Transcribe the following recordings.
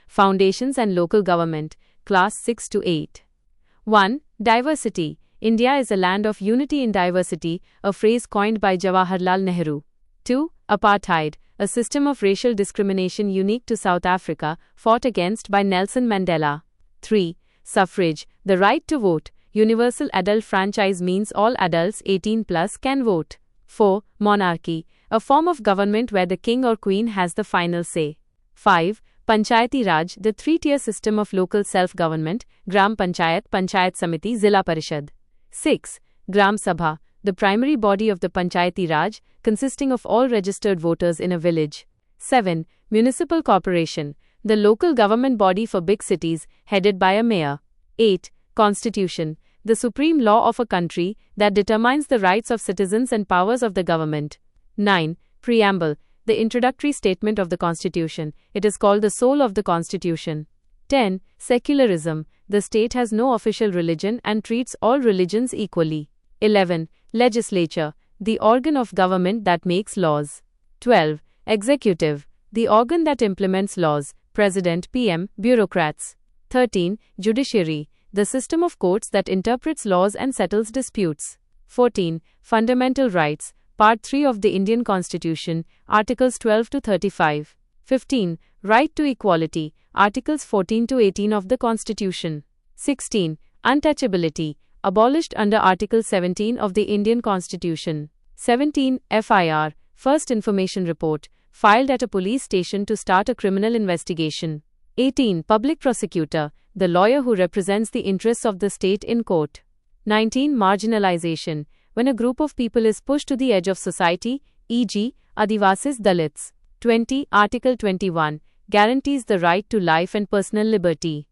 Foundations and Local Government, Class 6 to 8. 1. Diversity. India is a land of unity in diversity, a phrase coined by Jawaharlal Nehru. 2. Apartheid, a system of racial discrimination unique to South Africa, fought against by Nelson Mandela. 3. Suffrage, the right to vote. Universal adult franchise means all adults 18 plus can vote. 4. Monarchy, a form of government where the king or queen has the final say. 5. Panchayati Raj, the three-tier system of local self-government, Gram Panchayat, Panchayat Samiti, Zilla Parishad. 6. Gram Sabha, the primary body of the Panchayati Raj, consisting of all registered voters in a village. 7. Municipal Corporation, the local government body for big cities, headed by a mayor. 8. Constitution, the supreme law of a country that determines the rights of citizens and powers of the government. 9. Preamble, the introductory statement of the Constitution. It is called the soul of the Constitution. 10. Secularism, the state has no official religion and treats all religions equally. 11. Legislature, the organ of government that makes laws. 12. Executive, the organ that implements laws, President, PM, bureaucrats. 13. Judiciary, the system of courts that interprets laws and settles disputes. 14. Fundamental Rights, Part 3 of the Indian Constitution, Articles 12 to 35. 15. Right to Equality, Articles 14 to 18 of the Constitution. 16. Untouchability, abolished under Article 17 of the Indian Constitution. 17. FIR, First Information Report, filed at a police station to start a criminal investigation. 18. Public Prosecutor, the lawyer who represents the interests of the state in court. 19. Marginalization, when a group of people is pushed to the edge of society, e.g., Adivasis Dalits. 20. Article 21, guarantees the right to life and personal liberty.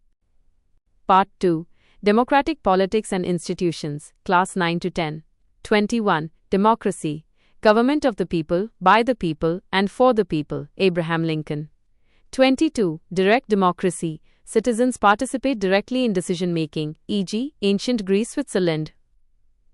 Part 2. Democratic Politics and Institutions, Class 9 to 10. 21. Democracy, government of the people, by the people, and for the people, Abraham Lincoln. 22. Direct democracy, citizens participate directly in decision-making, e.g., ancient Greece, Switzerland.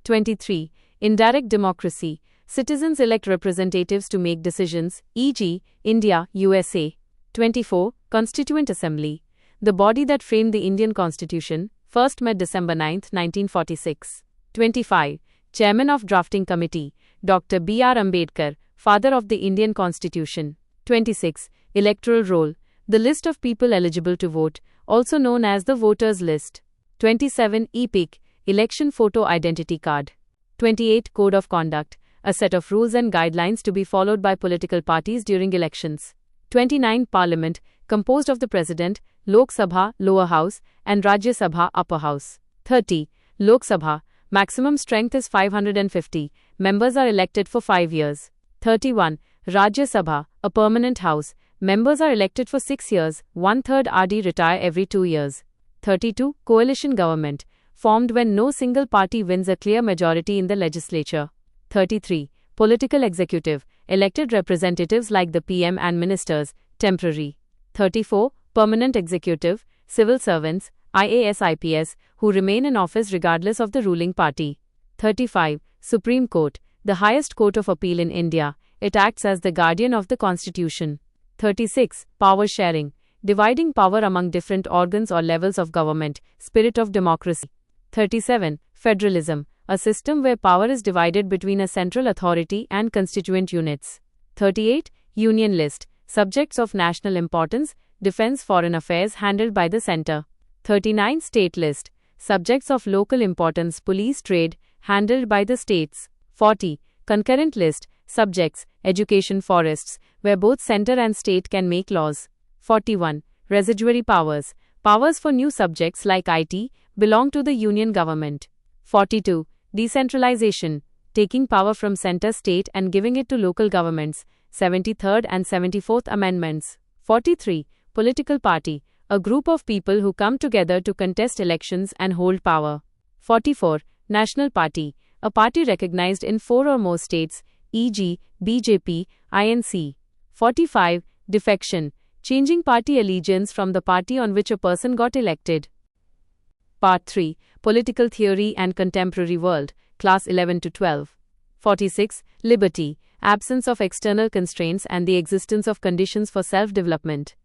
23. Indirect democracy, citizens elect representatives to make decisions, e.g., India, USA. 24. Constituent Assembly, the body that framed the Indian Constitution, first met December 9, 1946. 25. Chairman of Drafting Committee, Dr. B.R. Ambedkar, father of the Indian Constitution. 26. Electoral roll, the list of people eligible to vote, also known as the voters list. 27. EPIC, election photo identity card. 28. Code of conduct, a set of rules and guidelines to be followed by political parties during elections. 29. Parliament, composed of the President, Lok Sabha, lower house, and Rajya Sabha, upper house. 30. Lok Sabha, maximum strength is 550, members are elected for 5 years. 31. Rajya Sabha, a permanent house, members are elected for 6 years, 1/3 RD retire every 2 years. 32. Coalition government, formed when no single party wins a clear majority in the legislature. 33. Political executive, elected representatives like the PM and ministers, temporary. 34. Permanent executive, civil servants, IAS IPS, who remain in office regardless of the ruling party. 35. Supreme Court, the highest court of appeal in India, it acts as the guardian of the Constitution. 36. Power sharing, dividing power among different organs or levels of government, spirit of democracy. 37. Federalism, a system where power is divided between a central authority and constituent units. 38. Union list, subjects of national importance, defense, foreign affairs handled by the center. 39. State list, subjects of local importance, police, trade, handled by the states. 40. Concurrent list, subjects, education, forests, where both center and state can make laws. 41. Residuary powers, powers for new subjects like IT, belong to the union government. 42. Decentralization, taking power from center state and giving it to local governments, 73rd and 74th Amendments. 43. Political party, a group of people who come together to contest elections and hold power. 44. National party, a party recognized in 4 or more states, e.g., BJP, INC. 45. Defection, changing party allegiance from the party on which a person got elected. Part 3. Political Theory and Contemporary World, Class 11 to 12. 46. Liberty, absence of external constraints and the existence of conditions for self-development.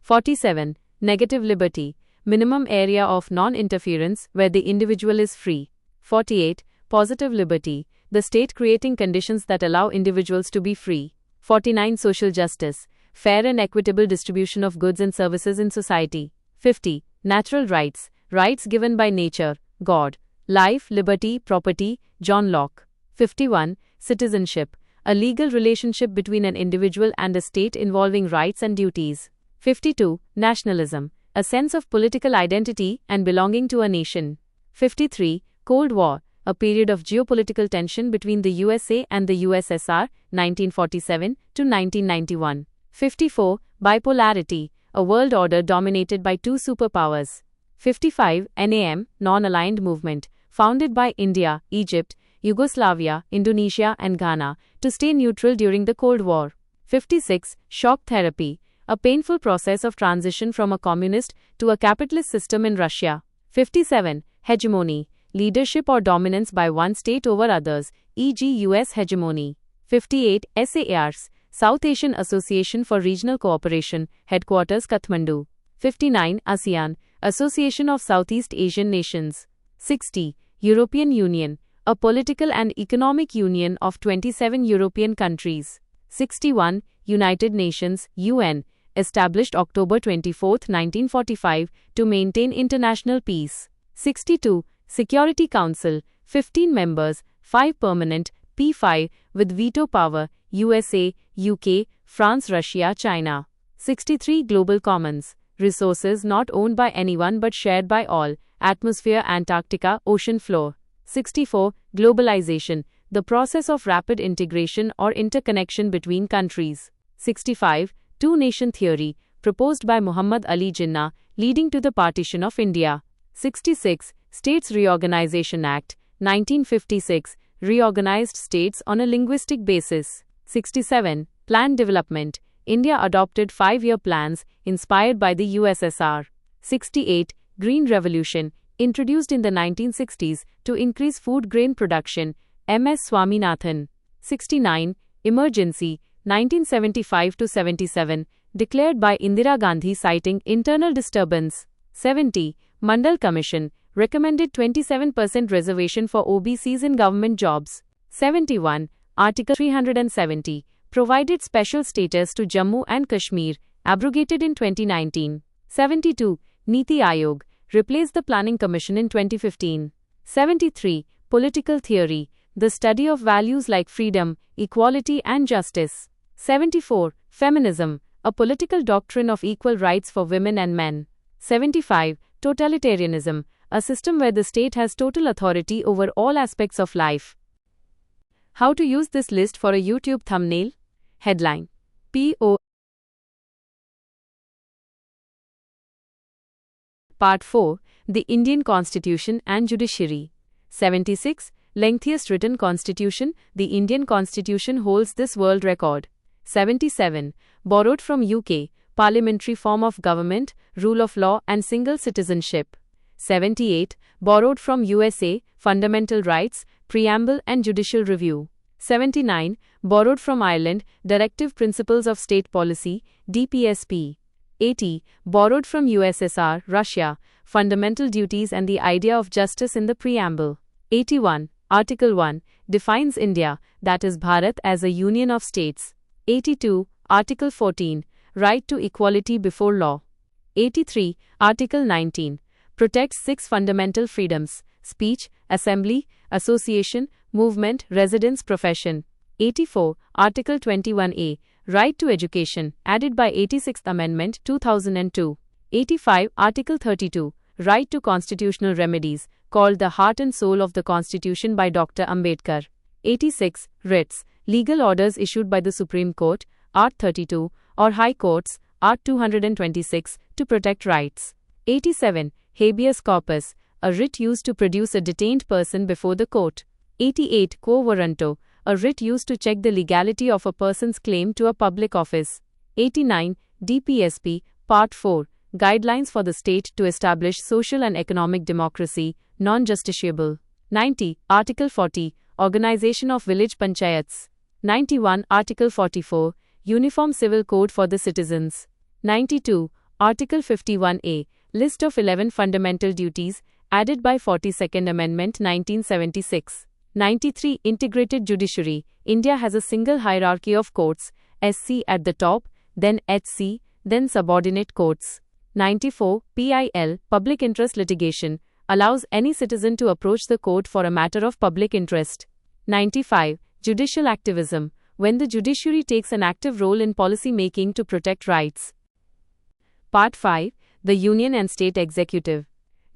47. Negative liberty. Minimum area of non-interference where the individual is free. 48. Positive liberty. The state creating conditions that allow individuals to be free. 49. Social justice. Fair and equitable distribution of goods and services in society. 50. Natural rights. Rights given by nature, God. Life, liberty, property, John Locke. 51. Citizenship. A legal relationship between an individual and a state involving rights and duties. 52. Nationalism. A sense of political identity and belonging to a nation. 53. Cold War. A period of geopolitical tension between the USA and the USSR, 1947 to 1991. 54. Bipolarity. A world order dominated by two superpowers. 55. NAM, Non-Aligned Movement, founded by India, Egypt, Yugoslavia, Indonesia and Ghana, to stay neutral during the Cold War. 56. Shock therapy. A painful process of transition from a communist to a capitalist system in Russia. 57. Hegemony. Leadership or dominance by one state over others, e.g. US hegemony. 58. SAARS. South Asian Association for Regional Cooperation, headquarters Kathmandu. 59. ASEAN. Association of Southeast Asian Nations. 60. European Union. A political and economic union of 27 European countries. 61. United Nations, UN. Established October 24, 1945, to maintain international peace. 62. Security Council, 15 members, 5 permanent, P5, with veto power, USA, UK, France, Russia, China. 63. Global Commons. Resources not owned by anyone but shared by all, atmosphere, Antarctica, ocean floor. 64. Globalization. The process of rapid integration or interconnection between countries. 65. Two-nation theory, proposed by Muhammad Ali Jinnah, leading to the partition of India. 66. States Reorganization Act, 1956, reorganized states on a linguistic basis. 67. Planned development. India adopted 5-year plans, inspired by the USSR. 68. Green Revolution, introduced in the 1960s to increase food grain production, M.S. Swaminathan. 69. Emergency, 1975 to 77, declared by Indira Gandhi citing internal disturbance. 70. Mandal Commission, recommended 27% reservation for OBCs in government jobs. 71. Article 370, provided special status to Jammu and Kashmir, abrogated in 2019. 72. Niti Aayog, replaced the Planning Commission in 2015. 73. Political theory, the study of values like freedom, equality and justice. 74. Feminism, a political doctrine of equal rights for women and men. 75. Totalitarianism, a system where the state has total authority over all aspects of life. How to use this list for a YouTube thumbnail? Headline. P.O. Part 4. The Indian Constitution and Judiciary. 76. Lengthiest written constitution. The Indian Constitution holds this world record. 77. Borrowed from UK, parliamentary form of government, rule of law and single citizenship. 78. Borrowed from USA, fundamental rights, preamble and judicial review. 79. Borrowed from Ireland, directive principles of state policy, DPSP. 80. Borrowed from USSR, Russia, fundamental duties and the idea of justice in the preamble. 81. Article 1 defines India, that is Bharat, as a union of states. 82. Article 14, right to equality before law. 83. Article 19, protects 6 fundamental freedoms: speech, assembly, association, movement, residence, profession. 84. Article 21A, right to education, added by 86th Amendment 2002. 85. Article 32, right to constitutional remedies, called the heart and soul of the Constitution by Dr. Ambedkar. 86. Writs, legal orders issued by the Supreme Court, Art 32, or High Courts, Art 226, to protect rights. 87. Habeas corpus, a writ used to produce a detained person before the court. 88. Quo warranto, a writ used to check the legality of a person's claim to a public office. 89. DPSP, Part 4, guidelines for the state to establish social and economic democracy, non-justiciable. 90. Article 40, organization of village panchayats. 91. Article 44, Uniform Civil Code for the citizens. 92. Article 51A, List of 11 fundamental duties, added by 42nd Amendment 1976. 93. Integrated judiciary. India has a single hierarchy of courts, SC at the top, then HC, then subordinate courts. 94. PIL, public interest litigation, allows any citizen to approach the court for a matter of public interest. 95. Judicial activism, when the judiciary takes an active role in policy making to protect rights. Part 5. The Union and State Executive.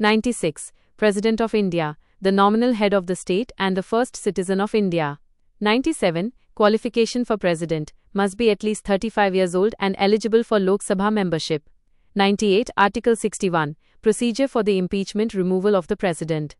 96. President of India, the nominal head of the state and the first citizen of India. 97. Qualification for president, must be at least 35 years old and eligible for Lok Sabha membership. 98. Article 61. Procedure for the impeachment removal of the president.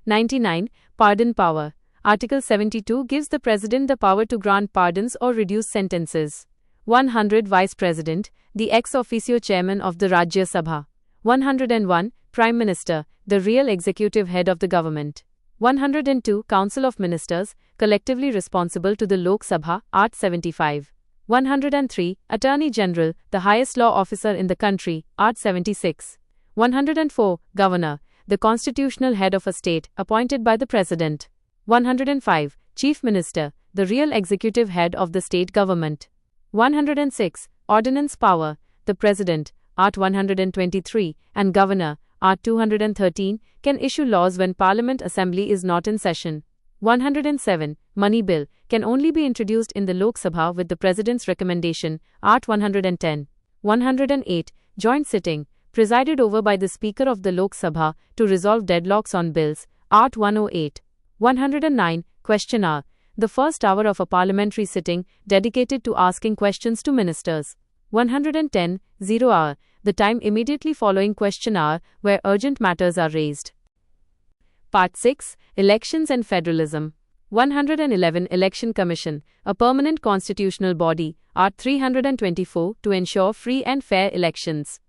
99. Pardon power. Article 72 gives the president the power to grant pardons or reduce sentences. 100. Vice President, the ex officio chairman of the Rajya Sabha. 101. Prime Minister, the real executive head of the government. 102. Council of Ministers, collectively responsible to the Lok Sabha, Art 75. 103. Attorney General, the highest law officer in the country, Art 76. 104. Governor, the constitutional head of a state, appointed by the President. 105. Chief Minister, the real executive head of the state government. 106. Ordinance power, the President, Art 123, and Governor, Art 213, can issue laws when Parliament Assembly is not in session. 107. Money bill, can only be introduced in the Lok Sabha with the President's recommendation, Art 110. 108. Joint sitting, presided over by the Speaker of the Lok Sabha, to resolve deadlocks on bills, Art 108. 109. Question hour, the first hour of a parliamentary sitting, dedicated to asking questions to ministers. 110. 0 hour, the time immediately following question hour, where urgent matters are raised. Part 6. Elections and Federalism. 111. Election Commission, a permanent constitutional body, Art 324, to ensure free and fair elections.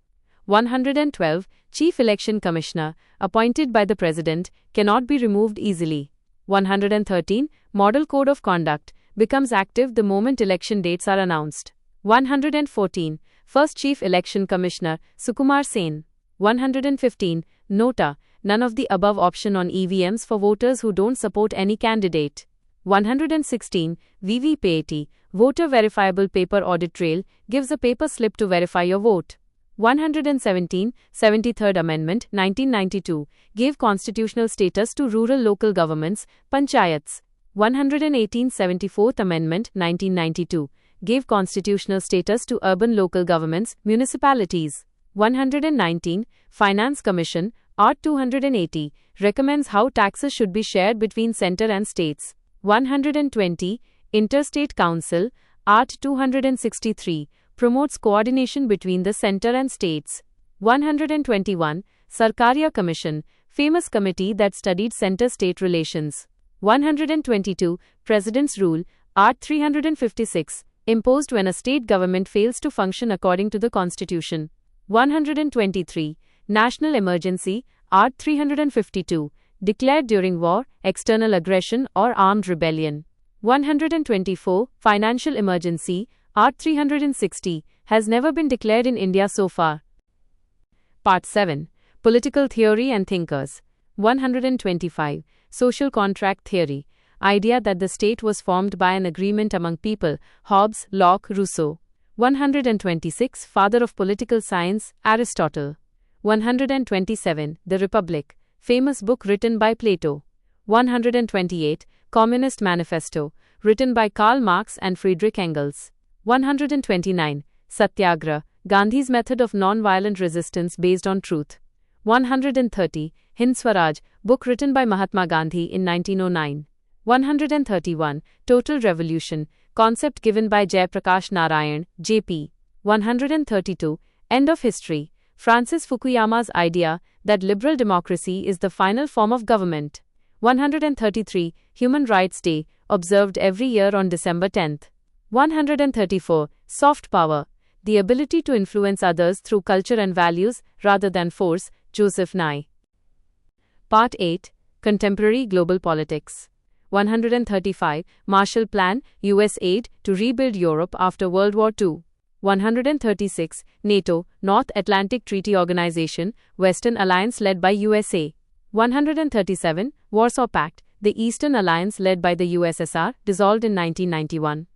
112. Chief Election Commissioner, appointed by the President, cannot be removed easily. 113. Model Code of Conduct, becomes active the moment election dates are announced. 114. First Chief Election Commissioner, Sukumar Sen. 115. Nota, none of the above option on EVMs for voters who don't support any candidate. 116. VVPAT, Voter Verifiable Paper Audit Trail, gives a paper slip to verify your vote. 117. 73rd Amendment, 1992, gave constitutional status to rural local governments, panchayats. 118. 74th Amendment, 1992, gave constitutional status to urban local governments, municipalities. 119. Finance Commission, Art 280, recommends how taxes should be shared between center and states. 120. Interstate Council, Art 263, promotes coordination between the center and states. 121. Sarkaria Commission, famous committee that studied center-state relations. 122. President's Rule, Art 356, imposed when a state government fails to function according to the Constitution. 123. National Emergency, Art 352, declared during war, external aggression or armed rebellion. 124. Financial Emergency, Art 360, has never been declared in India so far. Part 7. Political Theory and Thinkers. 125. Social Contract Theory, idea that the state was formed by an agreement among people, Hobbes, Locke, Rousseau. 126. Father of Political Science, Aristotle. 127. The Republic, famous book written by Plato. 128. Communist Manifesto, written by Karl Marx and Friedrich Engels. 129. Satyagraha, Gandhi's method of non-violent resistance based on truth. 130. Hind Swaraj, book written by Mahatma Gandhi in 1909. 131. Total Revolution, concept given by Jayaprakash Narayan, J.P. 132. End of History, Francis Fukuyama's idea that liberal democracy is the final form of government. 133. Human Rights Day, observed every year on December 10th. 134. Soft Power, the ability to influence others through culture and values rather than force, Joseph Nye. Part 8. Contemporary Global Politics. 135. Marshall Plan, U.S. aid to rebuild Europe after World War II. 136. NATO, North Atlantic Treaty Organization, Western Alliance led by USA. 137. Warsaw Pact, the Eastern Alliance led by the USSR, dissolved in 1991.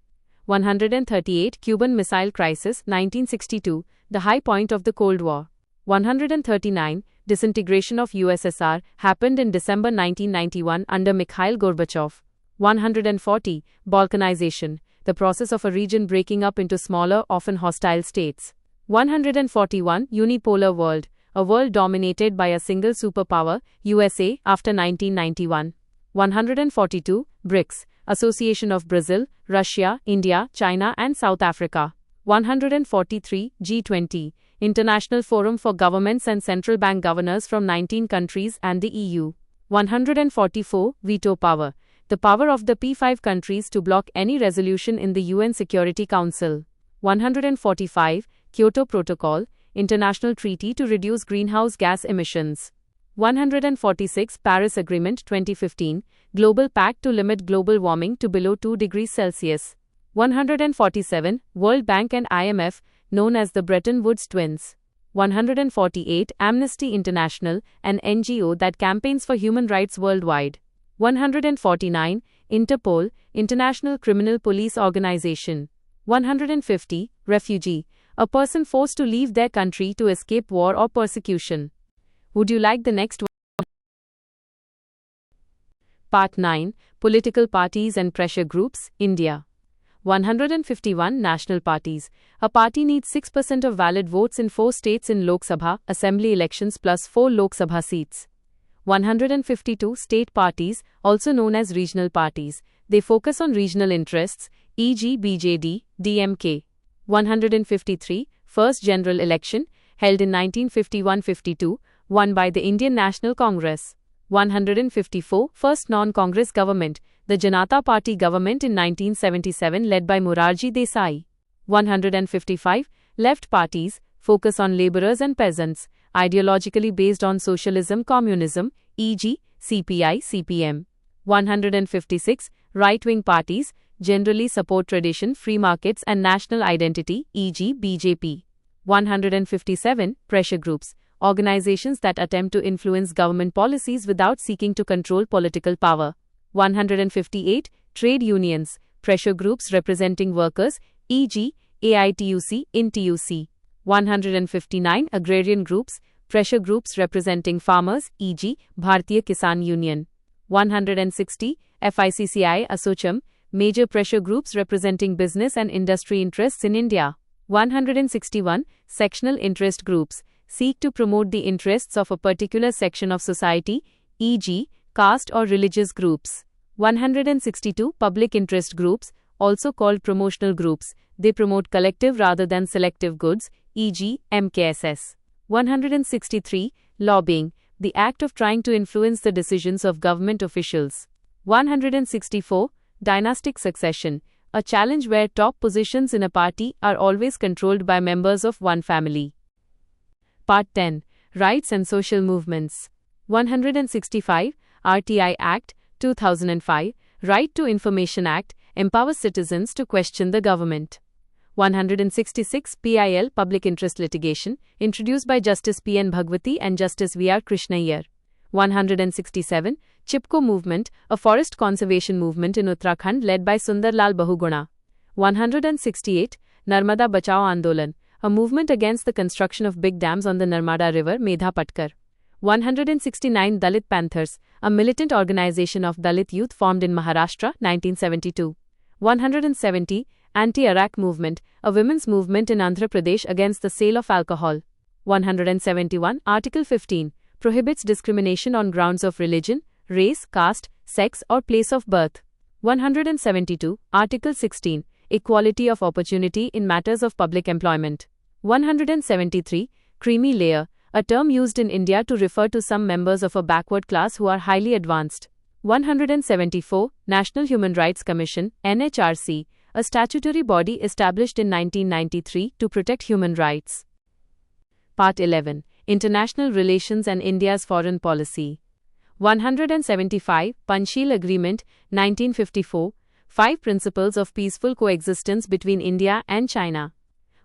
138. Cuban Missile Crisis, 1962, the high point of the Cold War. 139. Disintegration of USSR happened in December 1991 under Mikhail Gorbachev. 140. Balkanization, the process of a region breaking up into smaller, often hostile states. 141. Unipolar world, a world dominated by a single superpower, USA, after 1991. 142. BRICS, Association of Brazil, Russia, India, China and South Africa. 143. G20, International Forum for Governments and Central Bank Governors from 19 countries and the EU. 144. Veto power, the power of the P5 countries to block any resolution in the UN Security Council. 145. Kyoto Protocol, international treaty to reduce greenhouse gas emissions. 146. Paris Agreement 2015, Global Pact to limit global warming to below 2 degrees Celsius. 147. World Bank and IMF, known as the Bretton Woods Twins. 148. Amnesty International, an NGO that campaigns for human rights worldwide. 149. Interpol, International Criminal Police Organization. 150. Refugee, a person forced to leave their country to escape war or persecution. Would you like the next one? Part 9. Political Parties and Pressure Groups, India. 151. National parties. A party needs 6% of valid votes in 4 states in Lok Sabha assembly elections plus 4 Lok Sabha seats. 152. State parties, also known as regional parties. They focus on regional interests, e.g. BJD, DMK. 153. First general election, held in 1951-52, won by the Indian National Congress. 154. First non-Congress government, the Janata Party government in 1977 led by Morarji Desai. 155. Left parties, focus on laborers and peasants, ideologically based on socialism communism, e.g. CPI CPM. 156. Right-wing parties, generally support tradition, free markets and national identity, e.g. BJP. 157. Pressure groups, organizations that attempt to influence government policies without seeking to control political power. 158. Trade unions, pressure groups representing workers, e.g. AITUC, INTUC. 159. Agrarian groups, pressure groups representing farmers, e.g. Bharatiya Kisan Union. 160. FICCI Assocham, major pressure groups representing business and industry interests in India. 161. Sectional interest groups, seek to promote the interests of a particular section of society, e.g., caste or religious groups. 162. Public interest groups, also called promotional groups, they promote collective rather than selective goods, e.g., MKSS. 163. Lobbying, the act of trying to influence the decisions of government officials. 164. Dynastic succession, a challenge where top positions in a party are always controlled by members of one family. Part 10. Rights and Social Movements. 165. RTI Act, 2005, Right to Information Act, empowers citizens to question the government. 166. PIL, Public Interest Litigation, introduced by Justice P. N. Bhagwati and Justice V. R. Krishna Iyer. 167. Chipko Movement, a forest conservation movement in Uttarakhand led by Sundarlal Bahuguna. 168. Narmada Bachao Andolan, a movement against the construction of big dams on the Narmada River, Medha Patkar. 169. Dalit Panthers, a militant organization of Dalit youth formed in Maharashtra, 1972. 170. Anti-Arak Movement, a women's movement in Andhra Pradesh against the sale of alcohol. 171. Article 15, prohibits discrimination on grounds of religion, race, caste, sex or place of birth. 172. Article 16, equality of opportunity in matters of public employment. 173. Creamy layer, a term used in India to refer to some members of a backward class who are highly advanced. 174. National Human Rights Commission, NHRC, a statutory body established in 1993 to protect human rights. Part 11. International Relations and India's Foreign Policy. 175. Panchsheel Agreement, 1954, 5 Principles of Peaceful Coexistence between India and China.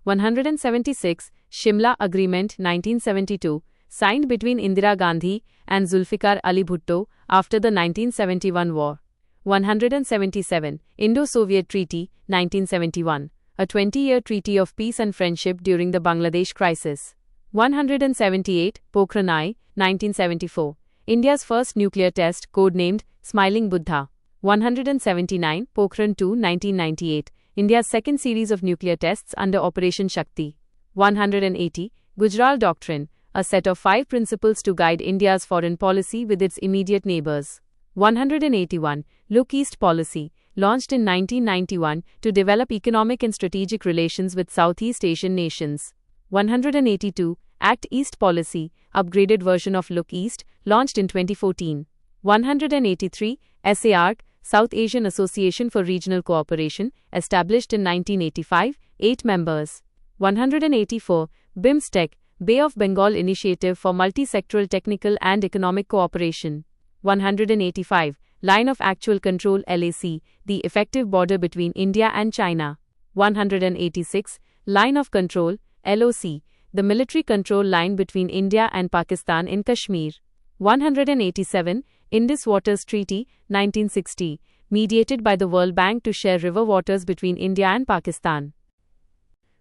176, Shimla Agreement 1972, signed between Indira Gandhi and Zulfikar Ali Bhutto after the 1971 war. 177, Indo-Soviet Treaty 1971, a 20-year treaty of peace and friendship during the Bangladesh crisis. 178, Pokhran I, 1974, India's first nuclear test, codenamed Smiling Buddha. 179, Pokhran II, 1998, India's second series of nuclear tests under Operation Shakti. 180, Gujarat Doctrine, a set of 5 principles to guide India's foreign policy with its immediate neighbors. 181, Look East Policy, launched in 1991 to develop economic and strategic relations with Southeast Asian nations. 182, Act East Policy, upgraded version of Look East, launched in 2014. 183, SAARC, South Asian Association for Regional Cooperation, established in 1985, 8 members. 184, BIMSTEC, Bay of Bengal Initiative for Multi-Sectoral Technical and Economic Cooperation. 185, Line of Actual Control LAC, the effective border between India and China. 186, Line of Control LOC, the military control line between India and Pakistan in Kashmir. 187, Indus Waters Treaty, 1960, mediated by the World Bank to share river waters between India and Pakistan.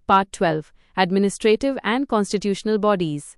Part 12, Administrative and Constitutional Bodies.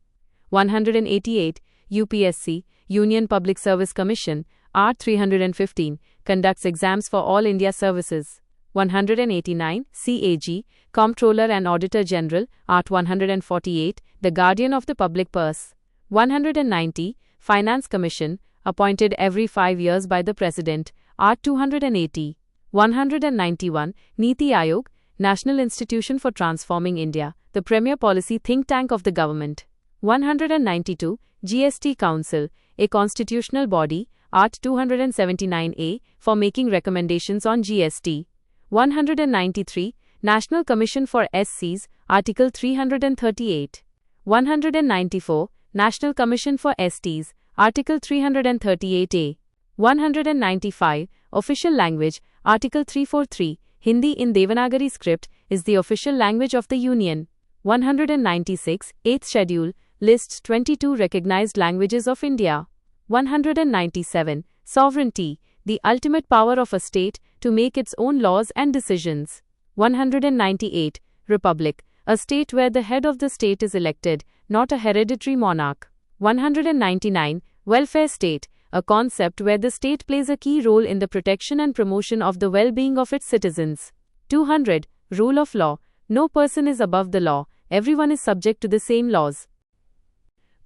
188, UPSC, Union Public Service Commission, Art 315, conducts exams for all India services. 189, CAG, Comptroller and Auditor General, Art 148, the Guardian of the Public Purse. 190, Finance Commission, appointed every 5 years by the President, Art 280. 191, Niti Aayog, National Institution for Transforming India, the premier policy think tank of the government. 192, GST Council, a constitutional body, Art 279A, for making recommendations on GST. 193, National Commission for SCs, Article 338. 194, National Commission for STs, Article 338A. 195, Official Language, Article 343, Hindi in Devanagari script is the official language of the Union. 196, 8th Schedule, lists 22 recognized languages of India. 197, Sovereignty, the ultimate power of a state to make its own laws and decisions. 198, Republic, a state where the head of the state is elected, not a hereditary monarch. 199, Welfare State, a concept where the state plays a key role in the protection and promotion of the well-being of its citizens. 200, Rule of Law, no person is above the law, everyone is subject to the same laws.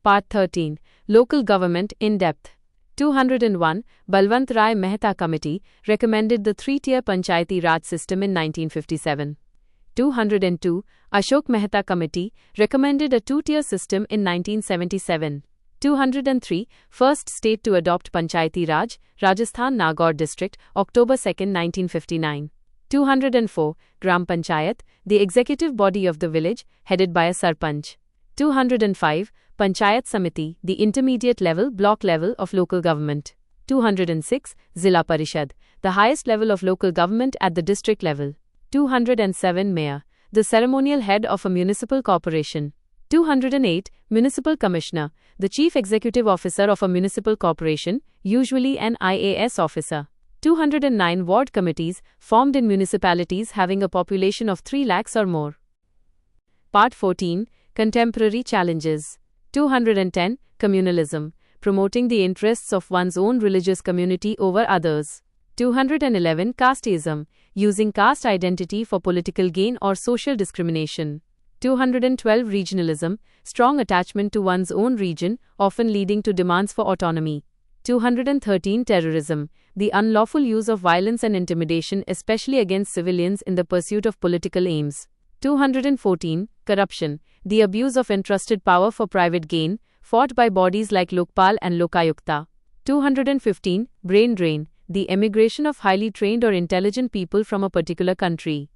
Part 13, Local Government in Depth. 201, Balwant Rai Mehta Committee recommended the 3-tier Panchayati Raj system in 1957. 202, Ashok Mehta Committee recommended a 2-tier system in 1977. 203, first state to adopt Panchayati Raj, Rajasthan Nagaur District, October 2, 1959. 204, Gram Panchayat, the executive body of the village, headed by a Sarpanch. 205, Panchayat Samiti, the intermediate level, block level of local government. 206, Zilla Parishad, the highest level of local government at the district level. 207, Mayor, the ceremonial head of a municipal corporation. 208, Municipal Commissioner, the chief executive officer of a municipal corporation, usually an IAS officer. 209, Ward committees, formed in municipalities having a population of 3 lakhs or more. Part 14, Contemporary Challenges. 210, Communalism, promoting the interests of one's own religious community over others. 211, Casteism, using caste identity for political gain or social discrimination. 212, Regionalism, strong attachment to one's own region, often leading to demands for autonomy. 213, Terrorism, the unlawful use of violence and intimidation, especially against civilians in the pursuit of political aims. 214, Corruption, the abuse of entrusted power for private gain, fought by bodies like Lokpal and Lokayukta. 215, Brain Drain, the emigration of highly trained or intelligent people from a particular country.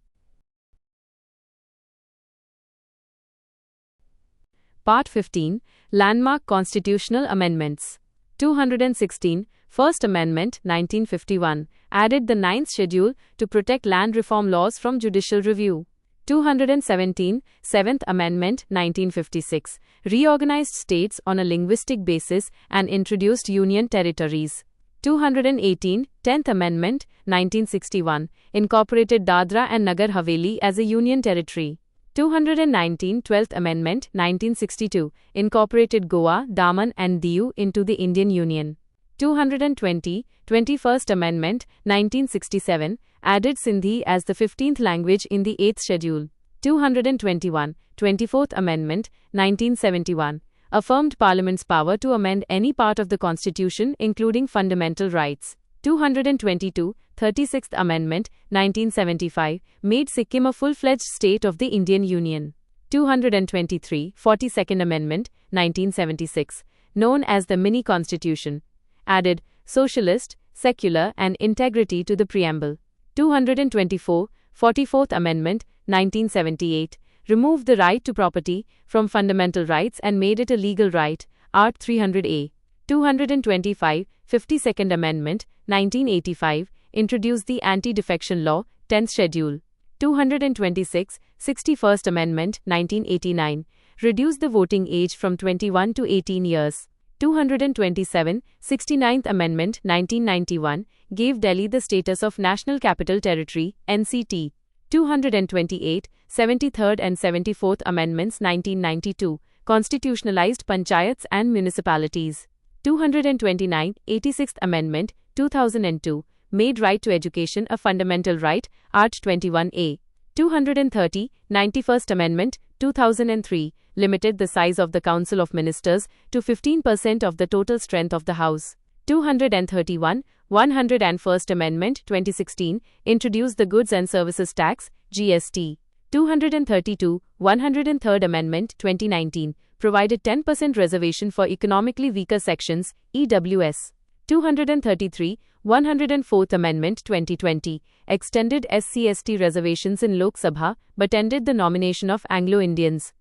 Part 15, Landmark Constitutional Amendments. 216, First Amendment, 1951, added the 9th Schedule to protect land reform laws from judicial review. 217, 7th Amendment, 1956, reorganized states on a linguistic basis and introduced union territories. 218, 10th Amendment, 1961, incorporated Dadra and Nagar Haveli as a union territory. 219, 12th Amendment, 1962, incorporated Goa, Daman and Diu into the Indian Union. 220, 21st Amendment, 1967, added Sindhi as the 15th language in the 8th Schedule. 221, 24th Amendment, 1971, affirmed Parliament's power to amend any part of the Constitution including fundamental rights. 222, 36th Amendment, 1975, made Sikkim a full-fledged state of the Indian Union. 223, 42nd Amendment, 1976, known as the Mini-Constitution, added socialist, secular and integrity to the preamble. 224, 44th Amendment, 1978, removed the right to property from fundamental rights and made it a legal right, Art 300A. 225, 52nd Amendment, 1985, introduced the Anti-Defection Law, 10th Schedule. 226, 61st Amendment, 1989, reduced the voting age from 21 to 18 years. 227, 69th Amendment, 1991, gave Delhi the status of National Capital Territory, NCT. 228, 73rd and 74th Amendments, 1992, constitutionalized panchayats and municipalities. 229, 86th Amendment, 2002, made right to education a fundamental right, Art 21A. 230, 91st Amendment, 2003, limited the size of the Council of Ministers to 15% of the total strength of the House. 231, 101st Amendment, 2016, introduced the Goods and Services Tax, GST. 232, 103rd Amendment, 2019, provided 10% reservation for economically weaker sections, EWS. 233, 104th Amendment, 2020, extended SC/ST reservations in Lok Sabha, but ended the nomination of Anglo-Indians.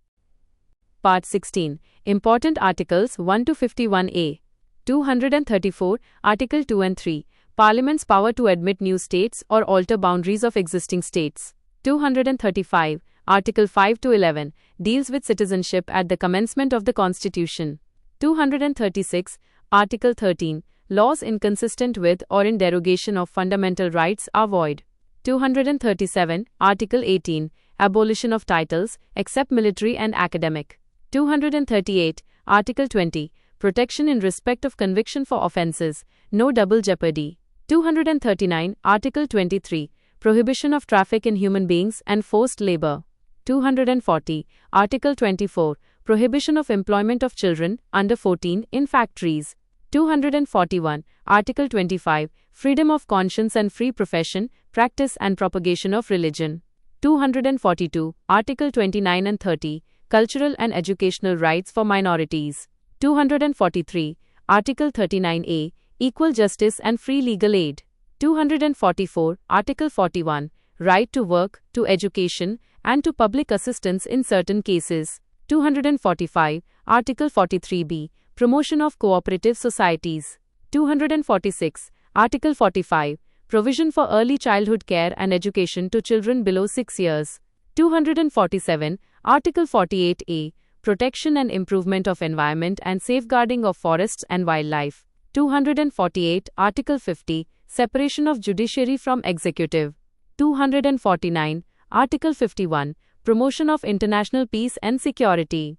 Part 16. Important Articles 1 to 51A. 234, Article 2 and 3. Parliament's power to admit new states or alter boundaries of existing states. 235, Article 5 to 11, deals with citizenship at the commencement of the Constitution. 236, Article 13, laws inconsistent with or in derogation of fundamental rights are void. 237, Article 18, abolition of titles, except military and academic. 238, Article 20, protection in respect of conviction for offences, no double jeopardy. 239, Article 23, prohibition of traffic in human beings and forced labour. 240, Article 24, prohibition of employment of children under 14 in factories. 241, Article 25, freedom of conscience and free profession, practice and propagation of religion. 242, Article 29 and 30, cultural and educational rights for minorities. 243, Article 39A, equal justice and free legal aid. 244, Article 41, right to work, to education, and to public assistance in certain cases. 245, Article 43B, promotion of cooperative societies. 246, Article 45, provision for early childhood care and education to children below 6 years. 247, Article 48A, protection and improvement of environment and safeguarding of forests and wildlife. 248, Article 50, separation of judiciary from executive. 249, Article 51, promotion of international peace and security.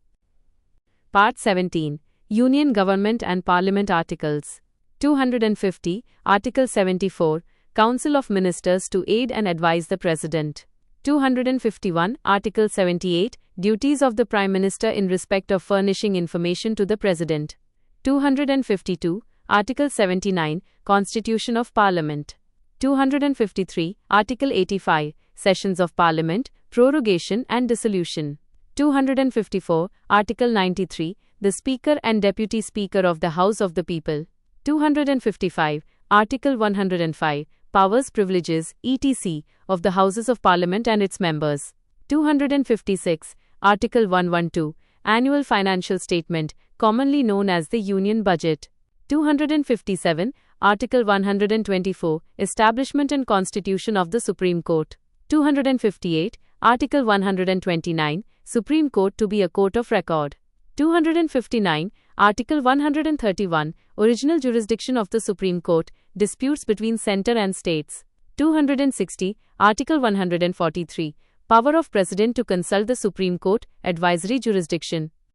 Part 17, Union Government and Parliament Articles. 250, Article 74, Council of Ministers to aid and advise the President. 251, Article 78, duties of the Prime Minister in respect of furnishing information to the President. 252, Article 79, Constitution of Parliament. 253, Article 85, Sessions of Parliament, Prorogation and Dissolution. 254, Article 93, the Speaker and Deputy Speaker of the House of the People. 255, Article 105, Powers, Privileges, etc., of the Houses of Parliament and its members. 256, Article 112, Annual Financial Statement, commonly known as the Union Budget. 257, Article 124, Establishment and Constitution of the Supreme Court. 258, Article 129, Supreme Court to be a court of record. 259, Article 131, Original jurisdiction of the Supreme Court, disputes between center and states. 260, Article 143, power of President to consult the Supreme Court, advisory jurisdiction.